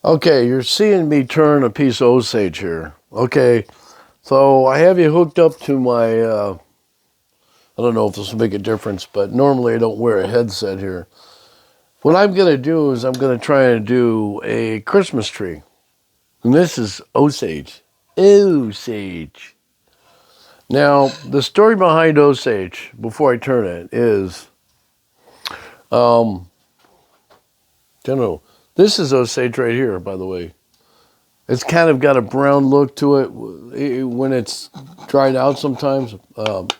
Okay, you're seeing me turn a piece of Osage here. Okay, so I have you hooked up to my, I don't know if this will make a difference, but normally I don't wear a headset here. What I'm going to do is I'm going to try and do a Christmas tree. And this is Osage. Osage. Now, the story behind Osage, before I turn it, is, um, don't know, this is Osage right here, by the way. It's kind of got a brown look to it when it's dried out sometimes.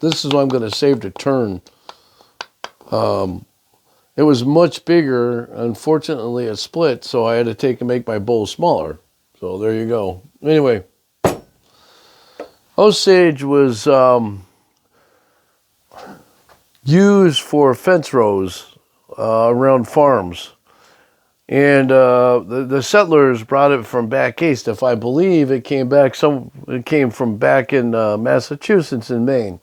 This is what I'm going to save to turn. It was much bigger. Unfortunately, it split, so I had to take and make my bowl smaller. So there you go. Anyway, Osage was used for fence rows around farms. And the settlers brought it from back east. If I believe it came from back in Massachusetts and Maine.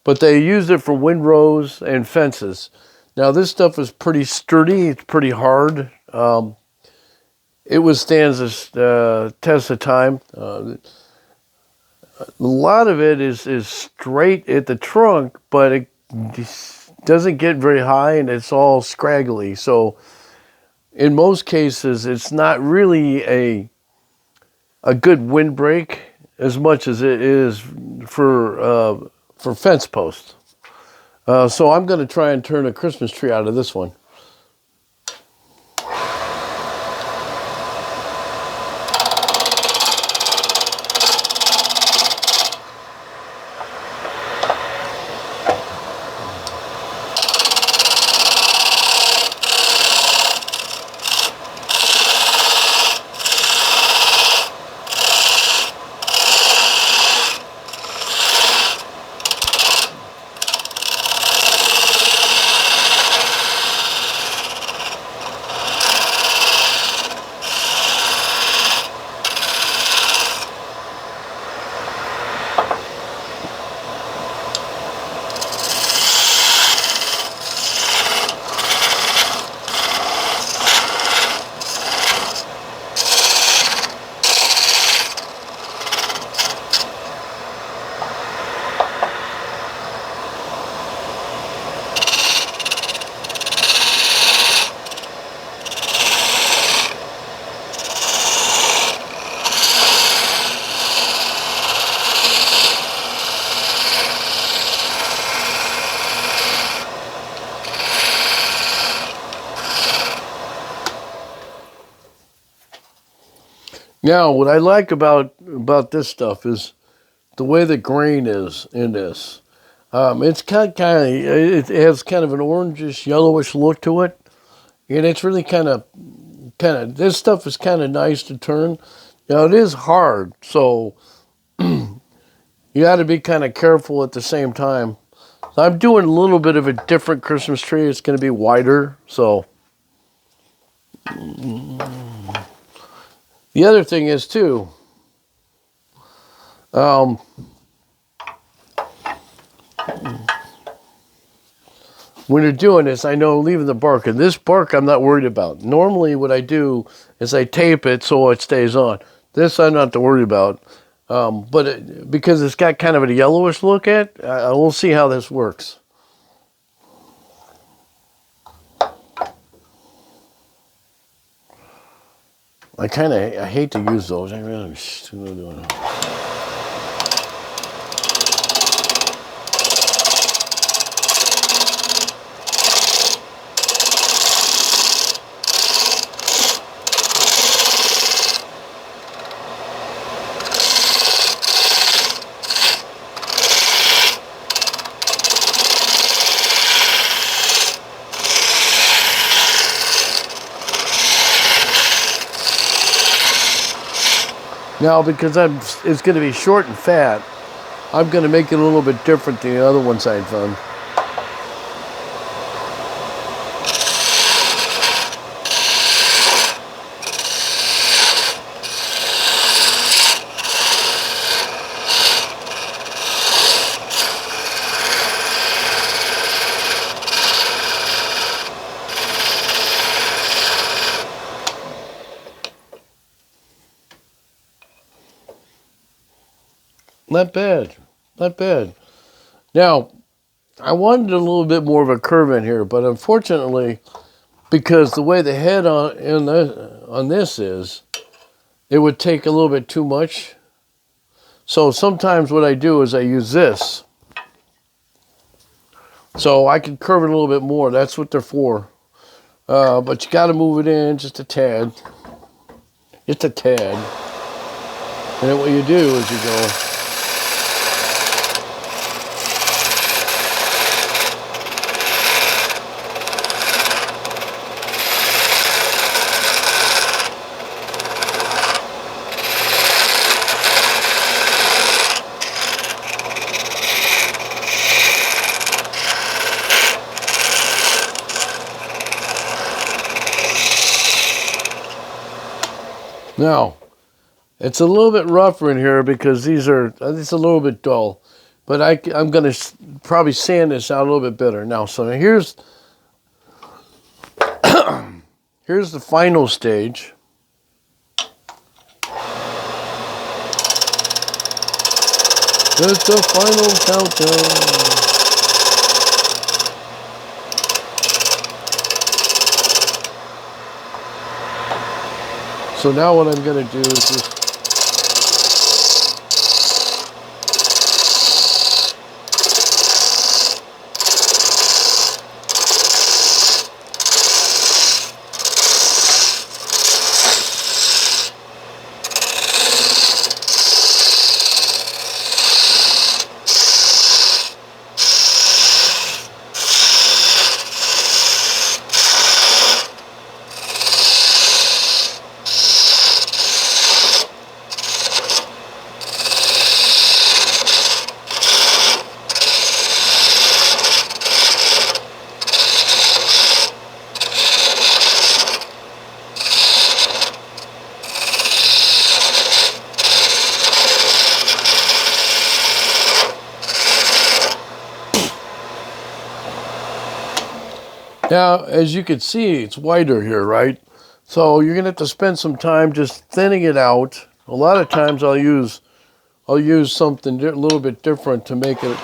But they used it for windrows and fences. Now this stuff is pretty sturdy. It's pretty hard. It withstands the test of time. A lot of it is straight at the trunk, but it doesn't get very high, and it's all scraggly. So in most cases, it's not really a good windbreak as much as it is for fence posts. So I'm going to try and turn a Christmas tree out of this one. Now, what I like about this stuff is the way the grain is in this. It's it has kind of an orangish, yellowish look to it, and it's really this stuff is kind of nice to turn. Now it is hard, so you got to be kind of careful at the same time. I'm doing a little bit of a different Christmas tree. It's going to be wider, so. The other thing is, too, when you're doing this, I know leaving the bark, and this bark I'm not worried about. Normally what I do is I tape it so it stays on. This I'm not worried about, because it's got kind of a yellowish look we'll see how this works. I hate to use those. I really doing it. Now, because it's going to be short and fat, I'm going to make it a little bit different than the other ones I've done. Not bad. Not bad. Now, I wanted a little bit more of a curve in here, but unfortunately, because the way the head on this is, it would take a little bit too much. So sometimes what I do is I use this. So I can curve it a little bit more. That's what they're for. But you got to move it in just a tad. Just a tad. And then what you do is you go... Now, it's a little bit rougher in here because it's a little bit dull. But I'm going to probably sand this out a little bit better. Now, so here's the final stage. It's the final countdown. So now what I'm going to do is just... Now, as you can see, it's wider here, right? So you're gonna have to spend some time just thinning it out. A lot of times I'll use something a little bit different to make it.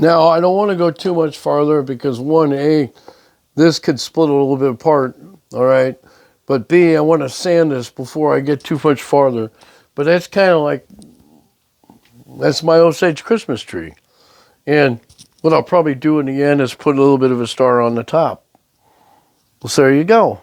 Now, I don't want to go too much farther because this could split a little bit apart, all right? But B, I want to sand this before I get too much farther. But that's kind of like, that's my Osage Christmas tree. And What I'll probably do in the end is put a little bit of a star on the top. Well, so there you go.